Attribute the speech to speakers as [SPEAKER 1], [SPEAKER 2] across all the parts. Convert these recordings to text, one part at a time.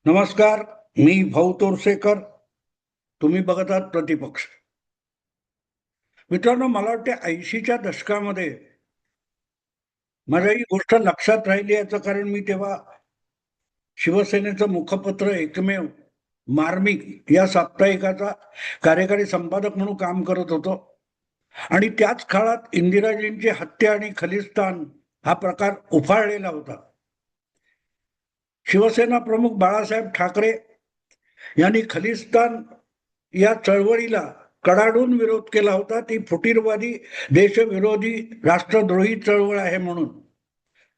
[SPEAKER 1] नमस्कार. मी भाऊ तोरसेकर. तुम्ही बघत आहात प्रतिपक्ष. मित्रांनो, मला वाटते 80च्या दशकामध्ये माझ्या ही गोष्ट लक्षात राहिली याचं कारण मी तेव्हा शिवसेनेचं मुखपत्र एकमेव मार्मिक या साप्ताहिकाचा कार्यकारी संपादक म्हणून काम करत होतो आणि त्याच काळात इंदिराजींची हत्या आणि खलिस्तान हा प्रकार उफाळलेला होता. शिवसेना प्रमुख बाळासाहेब ठाकरे यांनी खलिस्तान या चळवळीला कडाडून विरोध केला होता. ती फुटीरवादी, देशविरोधी, राष्ट्रद्रोही चळवळ आहे म्हणून.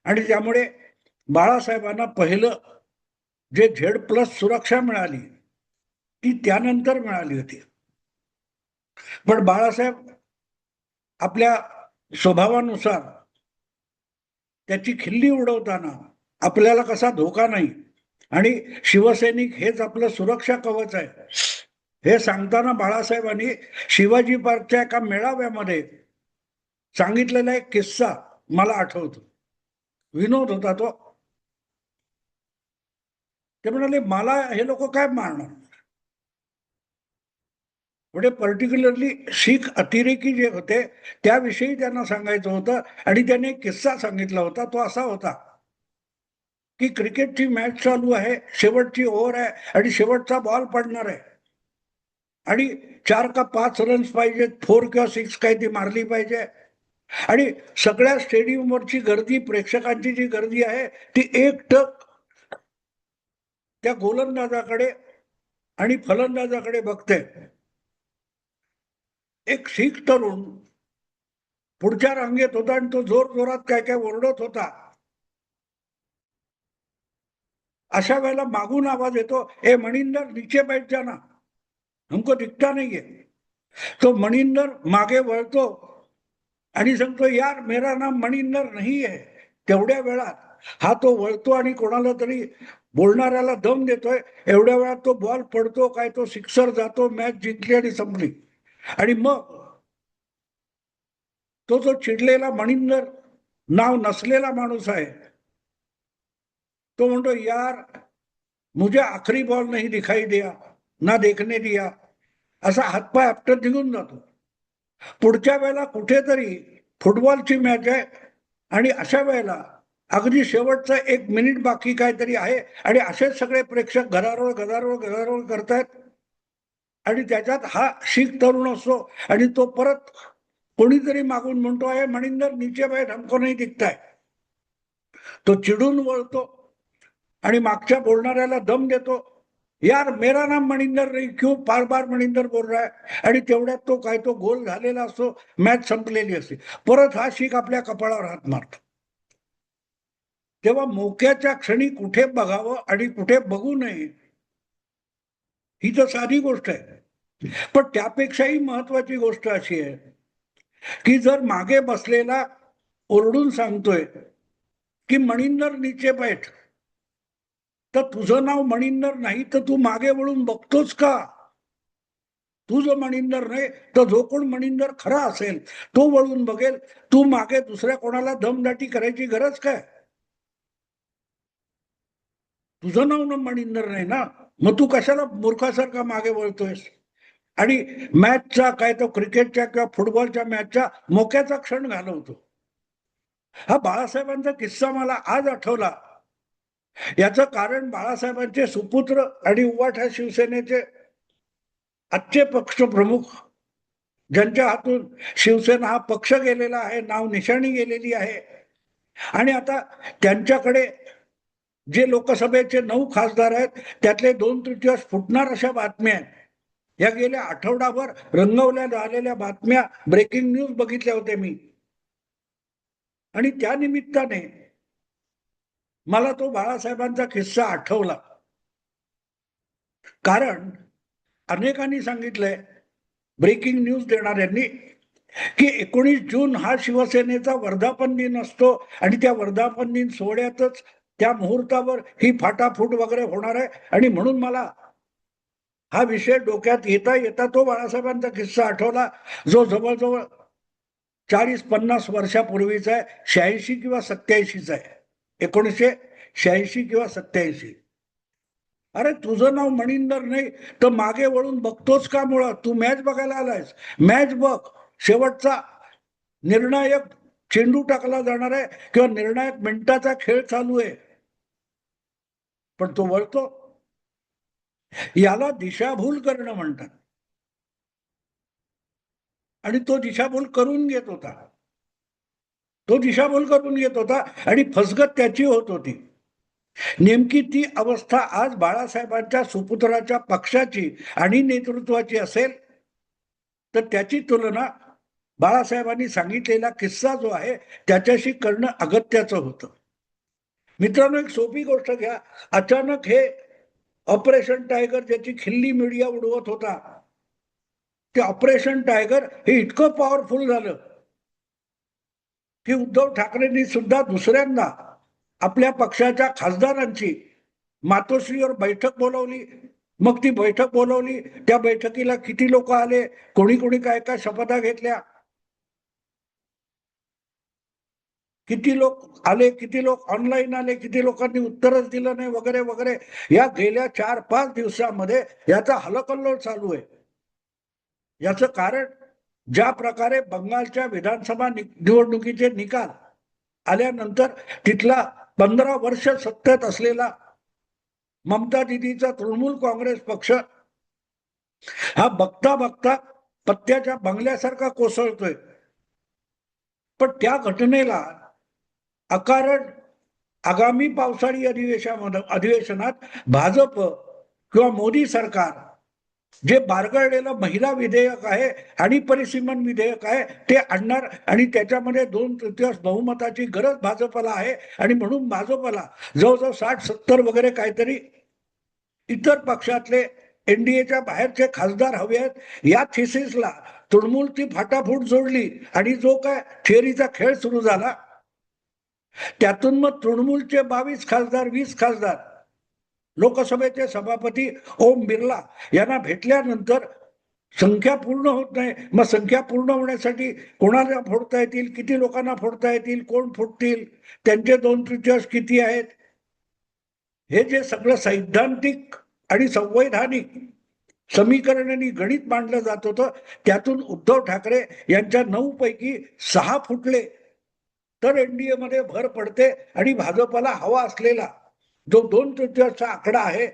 [SPEAKER 1] आणि त्यामुळे बाळासाहेबांना पहिलं जे Z+ सुरक्षा मिळाली ती त्यानंतर मिळाली होती. पण बाळासाहेब आपल्या स्वभावानुसार त्याची खिल्ली उडवताना आपल्याला कसा धोका नाही आणि शिवसैनिक हेच आपलं सुरक्षा कवच आहे हे सांगताना बाळासाहेबांनी शिवाजी पार्कच्या एका मेळाव्यामध्ये सांगितलेला एक किस्सा मला आठवतो. विनोद होता तो. ते म्हणाले, मला हे लोक काय मारणार. म्हणजे पर्टिक्युलरली शीख अतिरेकी जे होते त्याविषयी त्यांना सांगायचं होतं. आणि त्याने एक किस्सा सांगितला होता. तो असा होता की क्रिकेटची मॅच चालू आहे, शेवटची ओव्हर आहे आणि शेवटचा बॉल पडणार आहे आणि 4 का 5 रन्स पाहिजेत, 4 किंवा 6 काही ती मारली पाहिजे. आणि सगळ्या स्टेडियमवरची गर्दी, प्रेक्षकांची जी गर्दी आहे ती एकटक त्या गोलंदाजाकडे आणि फलंदाजाकडे बघते. एक शीख तरुण पुढच्या रांगेत होता आणि तो जोर जोरात काय काय ओरडत होता. अशा वेळेला मागून आवाज येतो, ए मणिंदर नीचे बैठ जाना, हमको दिखता नाहीये. तो मणिंदर मागे वळतो आणि सांगतो, यार मेरा नाम मणिंदर नाही आहे. तेवढ्या वेळात हा तो वळतो आणि कोणाला तरी बोलणाऱ्याला दम देतोय. एवढ्या वेळात तो बॉल पडतो, काय तो सिक्सर जातो, मॅच जिंकली आणि संपली. आणि मग तो जो चिडलेला मणिंदर नाव नसलेला माणूस आहे तो म्हणतो, यार मुझे आखरी बॉल नहीं दिखाई दिया, ना देखने दिया. असा हातपाय आपटत निघून जातो. पुढच्या वेळेला कुठेतरी फुटबॉलची मॅच आहे आणि अशा वेळेला अगदी शेवटचा 1 मिनिट बाकी काहीतरी आहे आणि असेच सगळे प्रेक्षक गदारोळ गदारोळ गदारोळ करतायत. आणि त्याच्यात हा शीख तरुण असतो आणि तो परत कोणीतरी मागून म्हणतो आहे, मणिंदर नीचे बैठ, हमको नाही दिखताय. तो चिडून वळतो आणि मागच्या बोलणाऱ्याला दम देतो, यार मेरा नाम मणिंदर नाही, क्यों बार बार मणिंदर बोल रहा है. आणि तेवढ्यात तो काय तो गोल झालेला असतो, मॅच संपलेली असते. परत हा शीख आपल्या कपाळावर हात मारतो. तेव्हा मोक्याच्या क्षणी कुठे बघावं आणि कुठे बघू नये ही तर साधी गोष्ट आहे. पण त्यापेक्षाही महत्वाची गोष्ट अशी आहे की जर मागे बसलेला ओरडून सांगतोय की मणिंदर नीचे बैठ, तर तुझं नाव मणिंदर नाही तर तू मागे वळून बघतोच का. तू जो मणिंदर नाही तर जो कोण मणिंदर खरा असेल तो वळून बघेल. तू मागे दुसऱ्या कोणाला दमदाटी करायची गरज काय. तुझं नाव ना मणिंदर नाही ना, मग तू कशाला मूर्खासारखा मागे वळतोयस. आणि मॅचचा काय तो क्रिकेटच्या किंवा फुटबॉलच्या मॅचचा मोक्याचा क्षण घालवतो. हा बाळासाहेबांचा किस्सा मला आज आठवला. याचं कारण बाळासाहेबांचे सुपुत्र आणि उवाठा शिवसेनेचे आजचे पक्षप्रमुख, ज्यांच्या हातून शिवसेना हा पक्ष गेलेला आहे, नाव निशाणी गेलेली आहे. आणि आता त्यांच्याकडे जे लोकसभेचे 9 खासदार आहेत त्यातले 2/3 फुटणार अशा बातम्या आहेत. या गेल्या आठवडाभर रंगवल्या झालेल्या बातम्या, ब्रेकिंग न्यूज बघितल्या होत्या मी. आणि त्या निमित्ताने मला तो बाळासाहेबांचा किस्सा आठवला. कारण अनेकांनी सांगितलंय, ब्रेकिंग न्यूज देणाऱ्यांनी, की 19 जून हा शिवसेनेचा वर्धापन दिन असतो आणि त्या वर्धापन दिन सोहळ्यातच त्या मुहूर्तावर ही फाटाफूट वगैरे होणार आहे. आणि म्हणून मला हा विषय डोक्यात येता येता तो बाळासाहेबांचा किस्सा आठवला, जो जवळजवळ 40-50 वर्षापूर्वीचा आहे. 86 किंवा 87चा आहे. 1986 किंवा 87. अरे तुझं नाव मणिंदर नाही तर मागे वळून बघतोच का मुळात? तू मॅच बघायला आलायस, मॅच बघ. शेवटचा निर्णायक चेंडू टाकला जाणार आहे किंवा निर्णायक मिनिटाचा खेळ चालू आहे, पण तो वळतो. याला दिशाभूल करणं म्हणतात. आणि तो दिशाभूल करून घेत होता. तो दिशाभूल करून घेत होता आणि फसगत त्याची होत होती. नेमकी ती अवस्था आज बाळासाहेबांच्या सुपुत्राच्या पक्षाची आणि नेतृत्वाची असेल तर त्याची तुलना बाळासाहेबांनी सांगितलेला किस्सा जो आहे त्याच्याशी करणं अगत्याचं होतं. मित्रांनो, एक सोपी गोष्ट घ्या. अचानक हे ऑपरेशन टायगर ज्याची खिल्ली मीडिया उडवत होता, ते ऑपरेशन टायगर हे इतकं पॉवरफुल झालं की उद्धव ठाकरेंनी सुद्धा दुसऱ्यांदा आपल्या पक्षाच्या खासदारांची मातोश्रीवर बैठक बोलवली. मग ती बैठक बोलवली, त्या बैठकीला किती लोक आले, कोणी कोणी काय काय शपथा घेतल्या, किती लोक आले, किती लोक ऑनलाईन आले, किती लोकांनी उत्तरच दिलं नाही, वगैरे वगैरे. या गेल्या 4-5 दिवसामध्ये याचा हलकल्लोळ चालू आहे. याचं कारण ज्या प्रकारे बंगालच्या विधानसभा निवडणुकीचे निकाल आल्यानंतर तिथला 15 वर्ष सत्तेत असलेला ममता दिदीचा तृणमूल काँग्रेस पक्ष हा बघता बघता पत्त्याच्या बंगल्यासारखा कोसळतोय. पण त्या घटनेला अकारण आगामी पावसाळी अधिवेशनात भाजप किंवा मोदी सरकार जे बारगळलेलं महिला विधेयक आहे आणि परिसीमन विधेयक आहे ते आणणार आणि त्याच्यामध्ये 2/3 बहुमताची गरज भाजपला आहे आणि म्हणून भाजपला जवळजवळ 60-70 वगैरे काहीतरी इतर पक्षातले एनडीएच्या बाहेरचे खासदार हवे आहेत. या थिसिसला तृणमूलची फाटाफूट जोडली आणि जो काय थिअरीचा खेळ सुरू झाला त्यातून मग तृणमूलचे 22 खासदार, 20 खासदार लोकसभेचे सभापती ओम बिर्ला यांना भेटल्यानंतर संख्या पूर्ण होत नाही. मग संख्या पूर्ण होण्यासाठी कोणाला फोडता येतील, किती लोकांना फोडता येतील, कोण फोडतील, त्यांचे 2/3 किती आहेत, हे जे सगळं सैद्धांतिक आणि संवैधानिक समीकरणांनी गणित मांडलं जात होतं त्यातून उद्धव ठाकरे यांच्या 9 पैकी 6 फुटले तर एनडीए मध्ये भर पडते आणि भाजपला हवा असलेला जो 2/3 आकडा आहे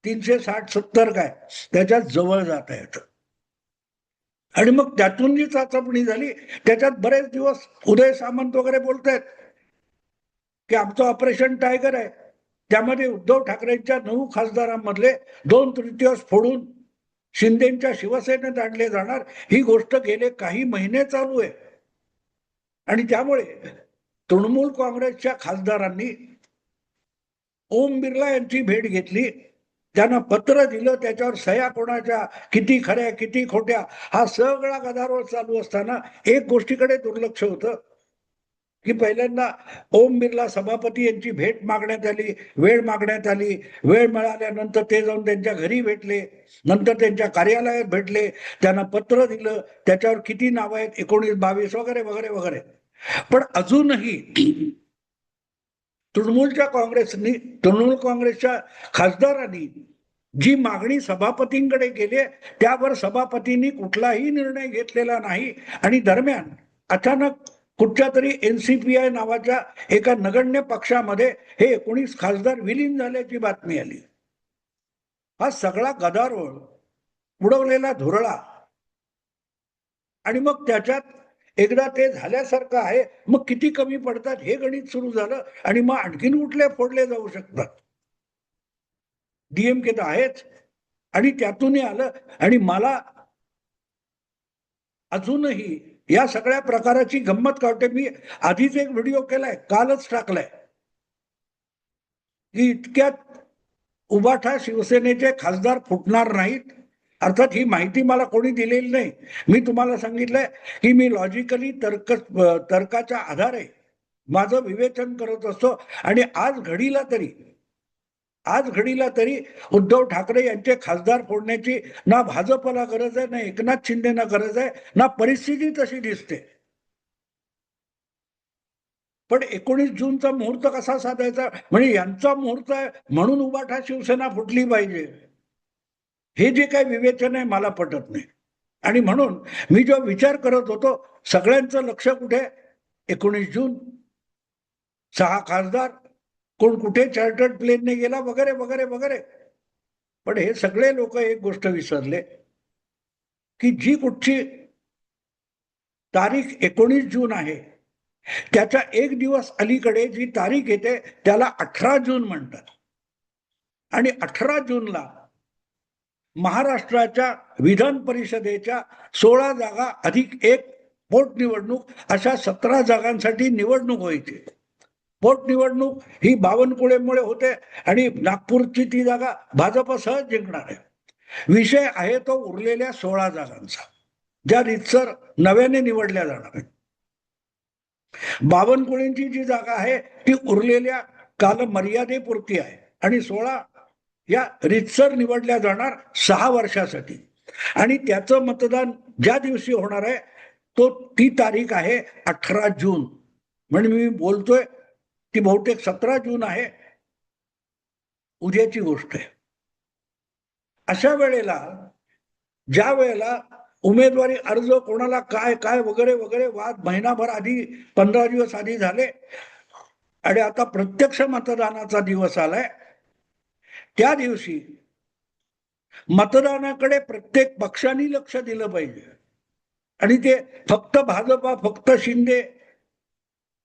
[SPEAKER 1] 360-70 काय त्याच्यात जवळ जात आहे. आणि मग त्यातून जी चाचपणी झाली त्याच्यात बरेच दिवस उदय सामंत वगैरे बोलतायत की आमचं ऑपरेशन टायगर आहे, त्यामध्ये उद्धव ठाकरेंच्या 9 खासदारांमधले 2/3 फोडून शिंदेच्या शिवसेनेत आणले जाणार. ही गोष्ट गेले काही महिने चालू आहे आणि त्यामुळे तृणमूल काँग्रेसच्या खासदारांनी ओम बिर्ला यांची भेट घेतली, त्यांना पत्र दिलं, त्याच्यावर सह्या कोणाच्या, किती खऱ्या किती खोट्या, हा सगळा गदारोळ चालू असताना एक गोष्टीकडे दुर्लक्ष होतं की पहिल्यांदा ओम बिर्ला सभापती यांची भेट मागण्यात आली, वेळ मागण्यात आली. वेळ मिळाल्यानंतर ते जाऊन त्यांच्या घरी भेटले, नंतर त्यांच्या कार्यालयात भेटले, त्यांना पत्र दिलं, त्याच्यावर किती नाव आहेत 19-22 वगैरे वगैरे वगैरे. पण अजूनही तृणमूल काँग्रेसच्या खासदारांनी जी मागणी सभापतींकडे केली त्यावर सभापतींनी कुठलाही निर्णय घेतलेला नाही आणि दरम्यान अचानक कुठच्या तरी एनसीपीआय नावाच्या एका नगण्य पक्षामध्ये हे 19 खासदार विलीन झाल्याची बातमी आली. हा सगळा गदारोळ, उडवलेला धुरळा आणि मग त्याच्यात एकदा ते झाल्यासारखं आहे मग किती कमी पडतात हे गणित सुरू झालं आणि मग आणखीन कुठले फोडले जाऊ शकतात. डीएमके तर आहेच आणि त्यातूनही आलं. आणि मला अजूनही या सगळ्या प्रकाराची गंमत कळते. मी आधीच एक व्हिडिओ केलाय, कालच टाकलाय की इतक्यात उबाठा शिवसेनेचे खासदार फुटणार नाहीत. अर्थात ही माहिती मला कोणी दिलेली नाही. मी तुम्हाला सांगितलंय की मी लॉजिकली तर्काच्या आधारे माझं विवेचन करत असतो आणि आज घडीला तरी उद्धव ठाकरे यांचे खासदार फोडण्याची ना भाजपला गरज आहे, ना एकनाथ शिंदेना गरज आहे, ना परिस्थिती तशी दिसते. पण 19 जूनचा मुहूर्त कसा साधायचा, म्हणजे यांचा मुहूर्त आहे म्हणून उभाठा शिवसेना फुटली पाहिजे, हे जे काही विवेचन आहे मला पटत नाही. आणि म्हणून मी जो विचार करत होतो, सगळ्यांचं लक्ष कुठे, 19 जून, 6 खासदार, कोण कुठे चार्टर्ड प्लेनने गेला वगैरे वगैरे वगैरे. पण हे सगळे लोक एक गोष्ट विसरले की जी कुठची तारीख 19 जून आहे, त्याच्या एक दिवस अलीकडे जी तारीख येते त्याला 18 जून म्हणतात. आणि 18 जूनला महाराष्ट्राच्या विधान परिषदेच्या 16 जागा अधिक एक पोटनिवडणूक अशा 17 जागांसाठी निवडणूक व्हायची. पोटनिवडणूक ही बावनकुळेमुळे होते आणि नागपूरची ती जागा भाजप सहज जिंकणार आहे. विषय आहे तो उरलेल्या 16 जागांचा, ज्या रितसर नव्याने निवडल्या जाणार आहेत. बावनकुळेंची जी जागा आहे ती उरलेल्या कालमर्यादेपुरती आहे आणि 16 या रितसर निवडल्या जाणार 6 वर्षासाठी. आणि त्याचं मतदान ज्या दिवशी होणार आहे ती तारीख आहे 18 जून. म्हणजे मी बोलतोय ती बहुतेक 17 जून आहे, उद्याची गोष्ट आहे. अशा वेळेला ज्या वेळेला उमेदवारी अर्ज कोणाला काय काय वगैरे वगैरे वाद महिनाभर आधी, 15 दिवस आधी झाले आणि आता प्रत्यक्ष मतदानाचा दिवस आलाय, त्या दिवशी मतदानाकडे प्रत्येक पक्षाने लक्ष दिलं पाहिजे. आणि ते फक्त भाजपा, फक्त शिंदे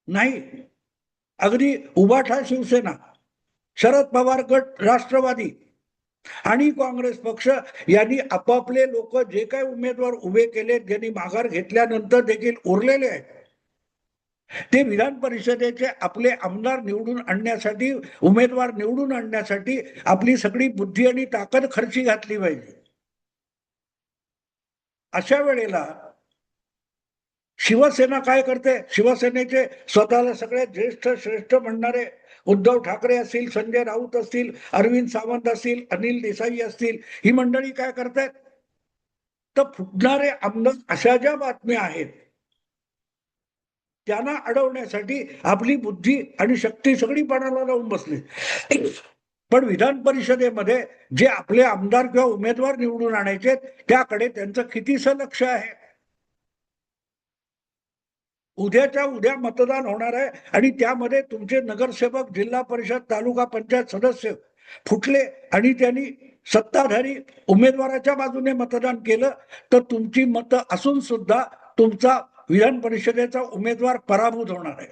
[SPEAKER 1] नाही, अगदी उभाठा शिवसेना, शरद पवार गट, राष्ट्रवादी आणि काँग्रेस पक्ष यांनी आपापले लोक जे काही उमेदवार उभे केले, ज्यांनी माघार घेतल्यानंतर देखील उरलेले आहेत, ते विधान परिषदेचे आपले आमदार निवडून आणण्यासाठी, उमेदवार निवडून आणण्यासाठी आपली सगळी बुद्धी आणि ताकद खर्ची घातली पाहिजे. अशा वेळेला शिवसेना काय करते, शिवसेनेचे स्वतःला सगळ्यात ज्येष्ठ श्रेष्ठ म्हणणारे उद्धव ठाकरे असतील, संजय राऊत असतील, अरविंद सावंत असतील, अनिल देसाई असतील, ही मंडळी काय करतात, तर फुटणारे आमदार अशा ज्या बातम्या आहेत त्यांना अडवण्यासाठी आपली बुद्धी आणि शक्ती सगळी पणाला लावून बसली. पण विधान परिषदेमध्ये जे आपले आमदार किंवा उमेदवार निवडून आणायचे त्याकडे त्यांचं कितीसं लक्ष आहे. उद्याच्या उद्या मतदान होणार आहे आणि त्यामध्ये तुमचे नगरसेवक, जिल्हा परिषद, तालुका पंचायत सदस्य फुटले आणि त्यांनी सत्ताधारी उमेदवाराच्या बाजूने मतदान केलं तर तुमची मतं असून सुद्धा तुमचा विधान परिषदेचा उमेदवार पराभूत होणार आहे.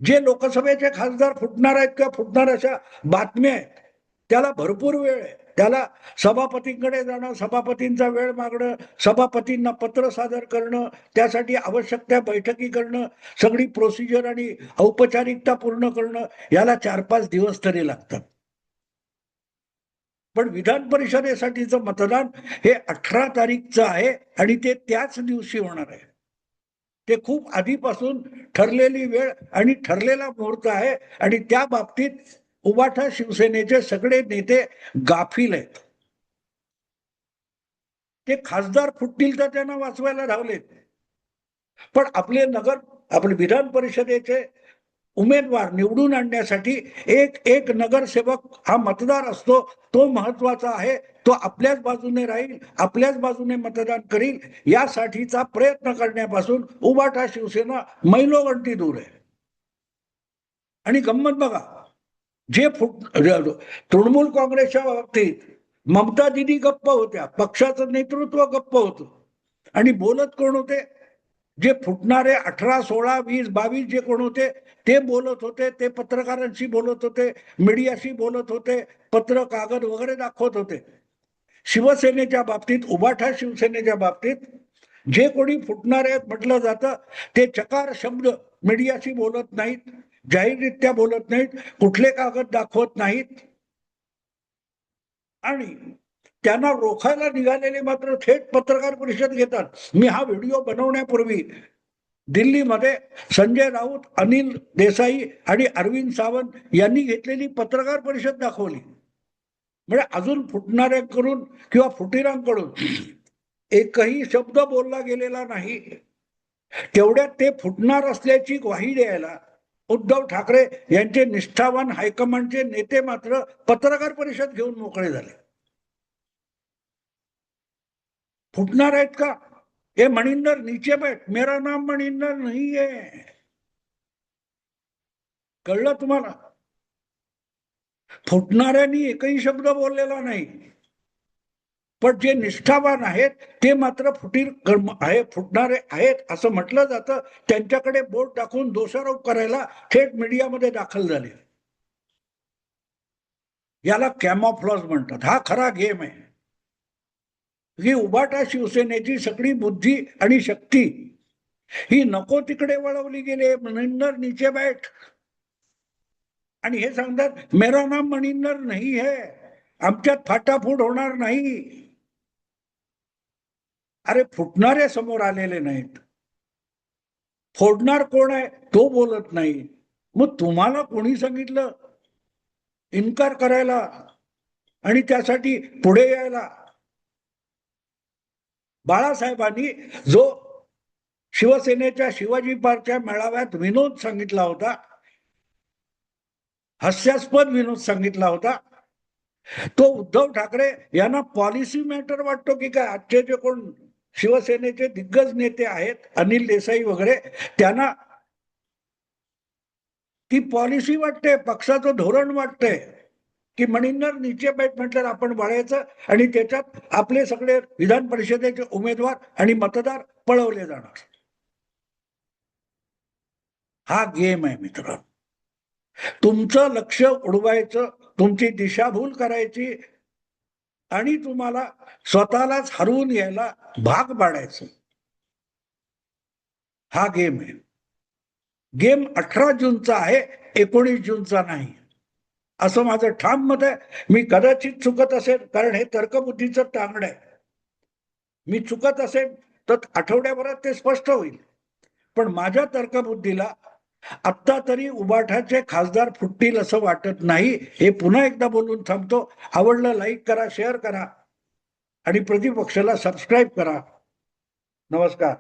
[SPEAKER 1] जे लोकसभेचे खासदार फुटणार आहेत किंवा फुटणार अशा बातम्या आहेत त्याला भरपूर वेळ आहे. त्याला सभापतींकडे जाणं, सभापतींचा वेळ मागणं, सभापतींना पत्र सादर करणं, त्यासाठी आवश्यक त्या बैठकी करणं, सगळी प्रोसिजर आणि औपचारिकता पूर्ण करणं, याला 4-5 दिवस तरी लागतात. पण विधान परिषदेसाठीचं मतदान हे 18 तारीखचं आहे आणि ते त्याच दिवशी होणार आहे. ते खूप आधीपासून ठरलेली वेळ आणि ठरलेला मुहूर्त आहे आणि त्या बाबतीत उभाठा शिवसेनेचे सगळे नेते गाफील आहेत. ते खासदार फुटतील तर त्यांना वाचवायला धावलेत, पण आपले विधान परिषदेचे उमेदवार निवडून आणण्यासाठी एक एक नगरसेवक हा मतदार असतो, तो महत्वाचा आहे. तो आपल्याच बाजूने राहील, आपल्याच बाजूने मतदान करील, यासाठीचा प्रयत्न करण्यापासून उभाठा शिवसेना मैलोगंती दूर आहे. आणि गंमत बघा, जे तृणमूल काँग्रेसच्या बाबतीत ममता दिदी गप्प होत्या, पक्षाचं नेतृत्व गप्प होतं आणि बोलत कोण होते, जे फुटणारे 18, 16, 20, 22 जे कोण होते ते बोलत होते, ते पत्रकारांशी बोलत होते, मीडियाशी बोलत होते, पत्र कागद वगैरे दाखवत होते. शिवसेनेच्या बाबतीत, उभाठा शिवसेनेच्या बाबतीत जे कोणी फुटणारे आहेत म्हटलं जातं ते चकार शब्द मीडियाशी बोलत नाहीत, जाहीररित्या बोलत नाहीत, कुठले कागद दाखवत नाहीत आणि त्यांना रोखायला निघालेले मात्र थेट पत्रकार परिषद घेतात. मी हा व्हिडिओ बनवण्यापूर्वी दिल्लीमध्ये संजय राऊत, अनिल देसाई आणि अरविंद सावंत यांनी घेतलेली पत्रकार परिषद दाखवली. म्हणजे अजून फुटणाऱ्यांकडून किंवा फुटीरांकडून एकही शब्द बोलला गेलेला नाही. तेवढ्यात ते फुटणार असल्याची ग्वाही द्यायला उद्धव ठाकरे यांचे निष्ठावान हायकमांडचे नेते मात्र पत्रकार परिषद घेऊन मोकळे झाले. फुटणार आहेत का? ये मणिंदर नीचे बैठ, मेरा नाम मणिंदर नहीं है. कळलं तुम्हाला? फुटणाऱ्यांनी एकही शब्द बोललेला नाही, पण जे निष्ठावान आहेत ते मात्र फुटणारे आहेत असं म्हटलं जातं. त्यांच्याकडे बोट दाखवून दोषारोप करायला थेट मीडियामध्ये दाखल झाले. याला कॅमॉफ्लॉज म्हणतात. हा खरा गेम आहे. ही उभाटा शिवसेनेची सगळी बुद्धी आणि शक्ती ही नको तिकडे वळवली गेली. मनिंदर नीचे बैठ आणि हे सांगतात मेरा नाम मनिंदर नाही है, आमच्यात फाटाफूट होणार नाही. अरे फुटणारे समोर आलेले नाहीत, फोडणार कोण आहे तो बोलत नाही. मग तुम्हाला कोणी सांगितलं इन्कार करायला आणि त्यासाठी पुढे यायला? बाळासाहेबांनी जो शिवसेनेच्या शिवाजी पार्कच्या मेळाव्यात विनोद सांगितला होता, हास्यास्पद विनोद सांगितला होता, तो उद्धव ठाकरे यांना पॉलिसी मॅटर वाटतो की काय? आजचे जे कोण शिवसेनेचे दिग्गज नेते आहेत, अनिल देसाई वगैरे, त्यांना ती पॉलिसी वाटते, पक्षाचं धोरण वाटतंय की मनिंदर नीचे बैठ म्हटल्यावर आपण वळायचं आणि त्याच्यात आपले सगळे विधान परिषदेचे उमेदवार आणि मतदार पळवले जाणार. हा गेम आहे मित्र. तुमचं लक्ष उडवायचं, तुमची दिशाभूल करायची आणि तुम्हाला स्वतःलाच हरवून यायला भाग पाडायचं. हा गेम आहे. गेम 18 जूनचा आहे, 19 जूनचा नाही, असं माझं ठाम मत आहे. मी कदाचित चुकत असेल, कारण हे तर्कबुद्धीचं टांगड आहे. मी चुकत असेल तर आठवड्याभरात ते स्पष्ट होईल. पण माझ्या तर्कबुद्धीला आत्ता तरी उबाठाचे खासदार फुटतील असं वाटत नाही. हे पुन्हा एकदा बोलून थांबतो. आवडलं लाईक करा, शेअर करा आणि प्रतिपक्षाला सबस्क्राईब करा. नमस्कार.